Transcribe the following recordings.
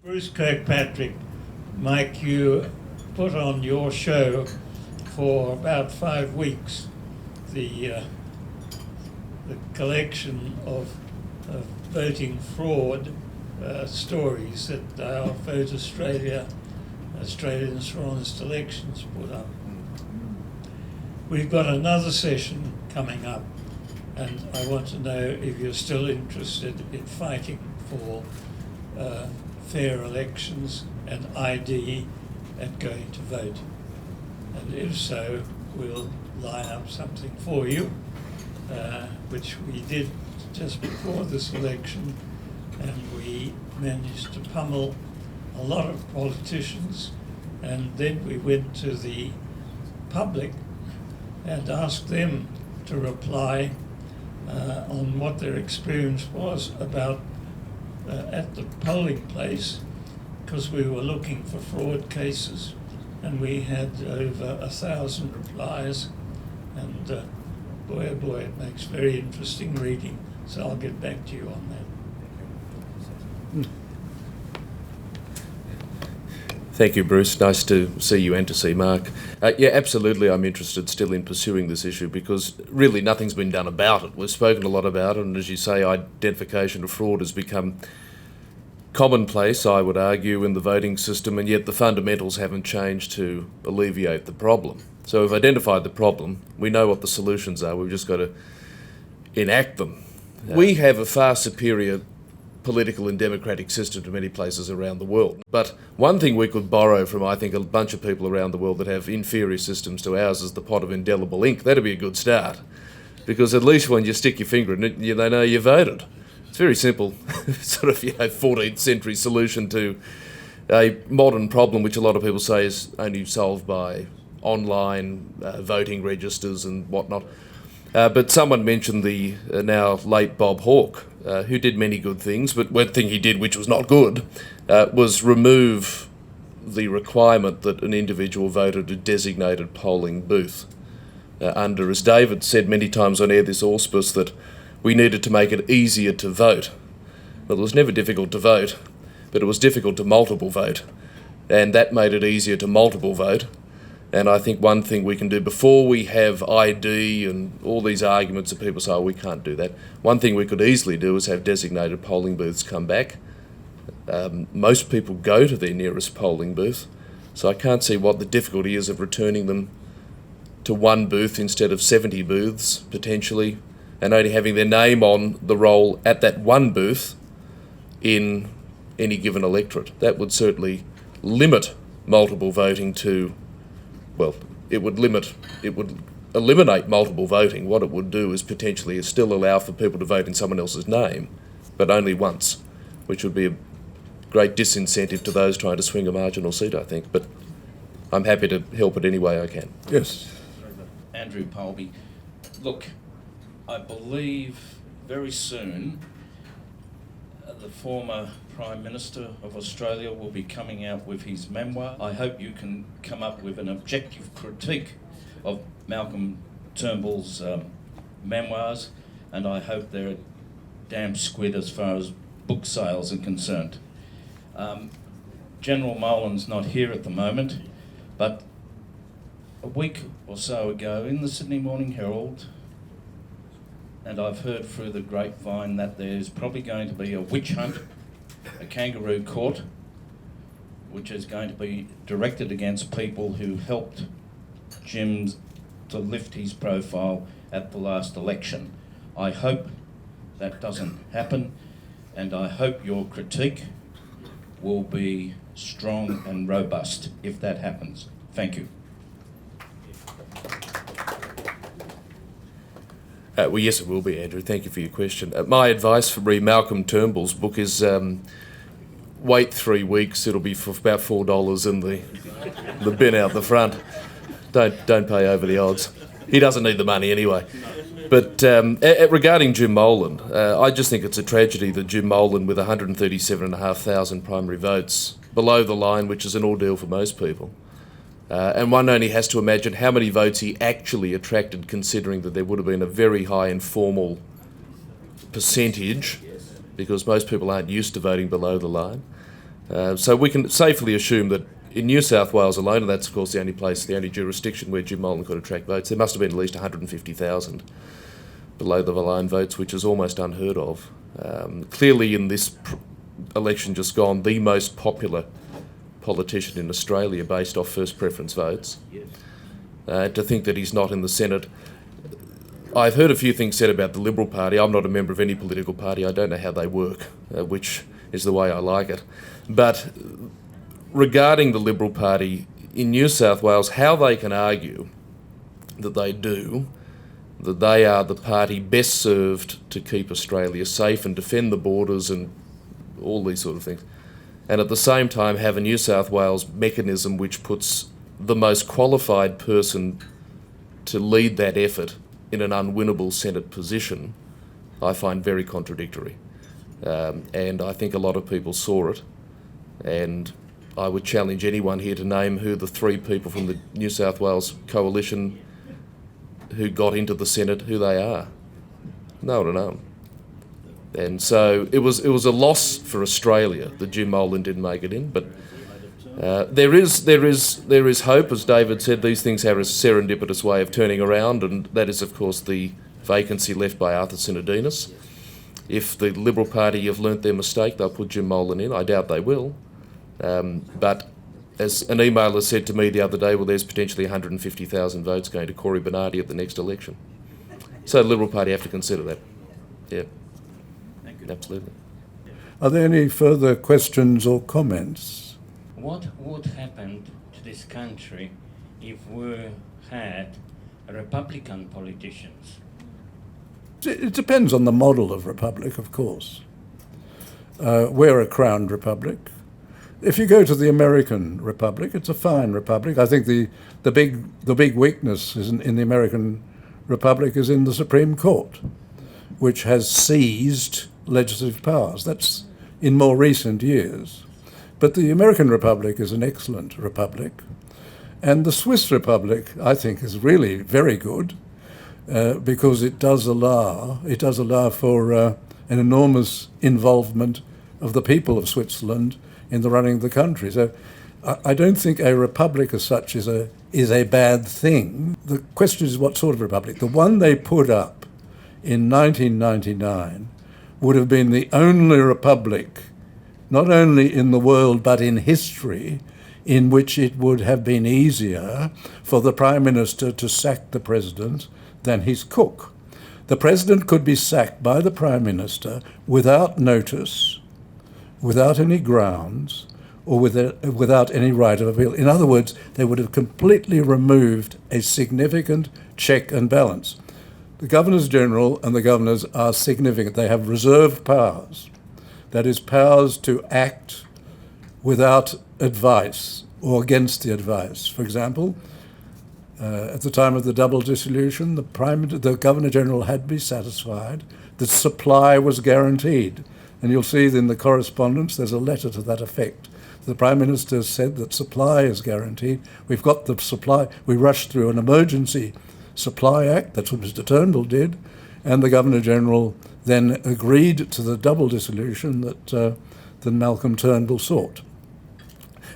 Bruce Kirkpatrick, Mike, you put on your show for about 5 weeks the collection of voting fraud stories that our Vote Australia, Australians for Honest Elections put up. We've got another session coming up, and I want to know if you're still interested in fighting for fair elections and ID and going to vote. And if so, we'll line up something for you, which we did just before this election, and we managed to pummel a lot of politicians, and then we went to the public and asked them to reply on what their experience was about at the polling place, because we were looking for fraud cases, and we had over 1,000 replies, and boy oh boy, it makes very interesting reading, so I'll get back to you on that. Thank you, Bruce. Nice to see you and to see Mark. Yeah, absolutely, I'm interested still in pursuing this issue because really nothing's been done about it. We've spoken a lot about it, and as you say, identification of fraud has become commonplace, I would argue, in the voting system, and yet the fundamentals haven't changed to alleviate the problem. So we've identified the problem, we know what the solutions are, we've just got to enact them. We have a far superior political and democratic system to many places around the world. But one thing we could borrow from, I think, a bunch of people around the world that have inferior systems to ours is the pot of indelible ink. That'd be a good start. Because at least when you stick your finger in it, they know you voted. It's very simple, sort of 14th century solution to a modern problem which a lot of people say is only solved by online voting registers and whatnot. But someone mentioned the now late Bob Hawke, who did many good things, but one thing he did which was not good was remove the requirement that an individual voted a designated polling booth. Under, as David said many times on air this auspice, that we needed to make it easier to vote. Well, it was never difficult to vote, but it was difficult to multiple vote, and that made it easier to multiple vote. And I think one thing we can do before we have ID and all these arguments that people say, oh, we can't do that, one thing we could easily do is have designated polling booths come back. Most people go to their nearest polling booth, so I can't see what the difficulty is of returning them to one booth instead of 70 booths, potentially, and only having their name on the roll at that one booth in any given electorate. That would certainly limit multiple voting to, well, it would eliminate multiple voting. What it would do is potentially still allow for people to vote in someone else's name, but only once, which would be a great disincentive to those trying to swing a marginal seat, I think. But I'm happy to help it any way I can. Yes. Andrew Palby. Look, I believe very soon the former Prime Minister of Australia will be coming out with his memoir. I hope you can come up with an objective critique of Malcolm Turnbull's memoirs, and I hope they're a damn squid as far as book sales are concerned. General Molan's not here at the moment, but a week or so ago in the Sydney Morning Herald, and I've heard through the grapevine that there's probably going to be a witch hunt, a kangaroo court, which is going to be directed against people who helped Jim to lift his profile at the last election. I hope that doesn't happen, and I hope your critique will be strong and robust if that happens. Thank you. Well, yes, it will be, Andrew. Thank you for your question. My advice for read Malcolm Turnbull's book is wait 3 weeks. It'll be for about $4 in the bin out the front. Don't pay over the odds. He doesn't need the money anyway. But regarding Jim Molan, I just think it's a tragedy that Jim Molan, with 137,500 primary votes, below the line, which is an ordeal for most people, and one only has to imagine how many votes he actually attracted, considering that there would have been a very high informal percentage, because most people aren't used to voting below the line. So we can safely assume that in New South Wales alone, and that's of course the only jurisdiction where Jim Molan could attract votes, there must have been at least 150,000 below the line votes, which is almost unheard of. Clearly in this election just gone, the most popular politician in Australia based off first preference votes. To think that he's not in the Senate. I've heard a few things said about the Liberal Party. I'm not a member of any political party. I don't know how they work, which is the way I like it. But regarding the Liberal Party in New South Wales, how they can argue that they are the party best served to keep Australia safe and defend the borders and all these sort of things, and at the same time have a New South Wales mechanism which puts the most qualified person to lead that effort in an unwinnable Senate position, I find very contradictory. And I think a lot of people saw it, and I would challenge anyone here to name who the three people from the New South Wales coalition who got into the Senate, who they are. No one knows. And so it was a loss for Australia that Jim Molan didn't make it in, but there is hope. As David said, these things have a serendipitous way of turning around, and that is of course the vacancy left by Arthur Sinodinos. If the Liberal Party have learnt their mistake, they'll put Jim Molan in. I doubt they will. But as an emailer said to me the other day, well, there's potentially 150,000 votes going to Corey Bernardi at the next election. So the Liberal Party have to consider that. Yeah. Thank you. Absolutely. Are there any further questions or comments? What would happen to this country if we had Republican politicians? It depends on the model of republic, of course. We're a crowned republic. If you go to the American republic, it's a fine republic. I think the big weakness in the American republic is in the Supreme Court, which has seized legislative powers. That's in more recent years. But the American republic is an excellent republic. And the Swiss republic, I think, is really very good because it does allow for an enormous involvement of the people of Switzerland in the running of the country. So I don't think a republic as such is a bad thing. The question is what sort of republic. The one they put up in 1999 would have been the only republic, not only in the world but in history, in which it would have been easier for the Prime Minister to sack the President than his cook. The President could be sacked by the Prime Minister without notice, without any grounds, or without any right of appeal. In other words, they would have completely removed a significant check and balance. The Governors-General and the Governors are significant. They have reserved powers. That is, powers to act without advice or against the advice. For example, at the time of the double dissolution, the Governor-General had to be satisfied that supply was guaranteed. And you'll see in the correspondence there's a letter to that effect. The Prime Minister said that supply is guaranteed. We've got the supply. We rushed through an emergency supply act. That's what Mr Turnbull did. And the Governor-General then agreed to the double dissolution that Malcolm Turnbull sought.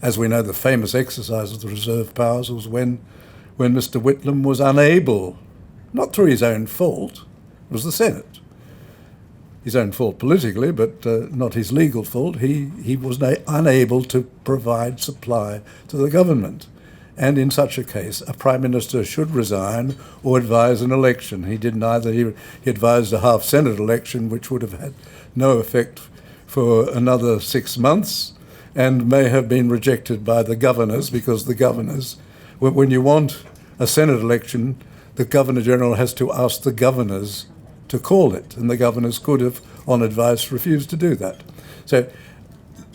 As we know, the famous exercise of the reserve powers was when Mr Whitlam was unable, not through his own fault, it was the Senate, his own fault politically, but not his legal fault. He was unable to provide supply to the government. And in such a case, a Prime Minister should resign or advise an election. He did neither. He advised a half-Senate election, which would have had no effect for another 6 months and may have been rejected by the governors, because the governors, when you want a Senate election, the Governor-General has to ask the governors to call it, and the governors could have, on advice, refused to do that. So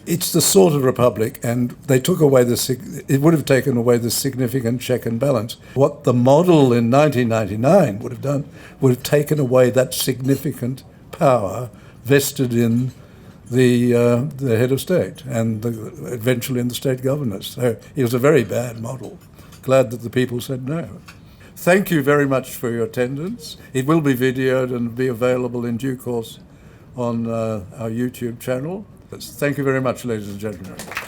it's the sort of republic, and they took away it would have taken away the significant check and balance. What the model in 1999 would have done would have taken away that significant power vested in the head of state and eventually in the state governors. So it was a very bad model. Glad that the people said no. Thank you very much for your attendance. It will be videoed and be available in due course on our YouTube channel. Thank you very much, ladies and gentlemen.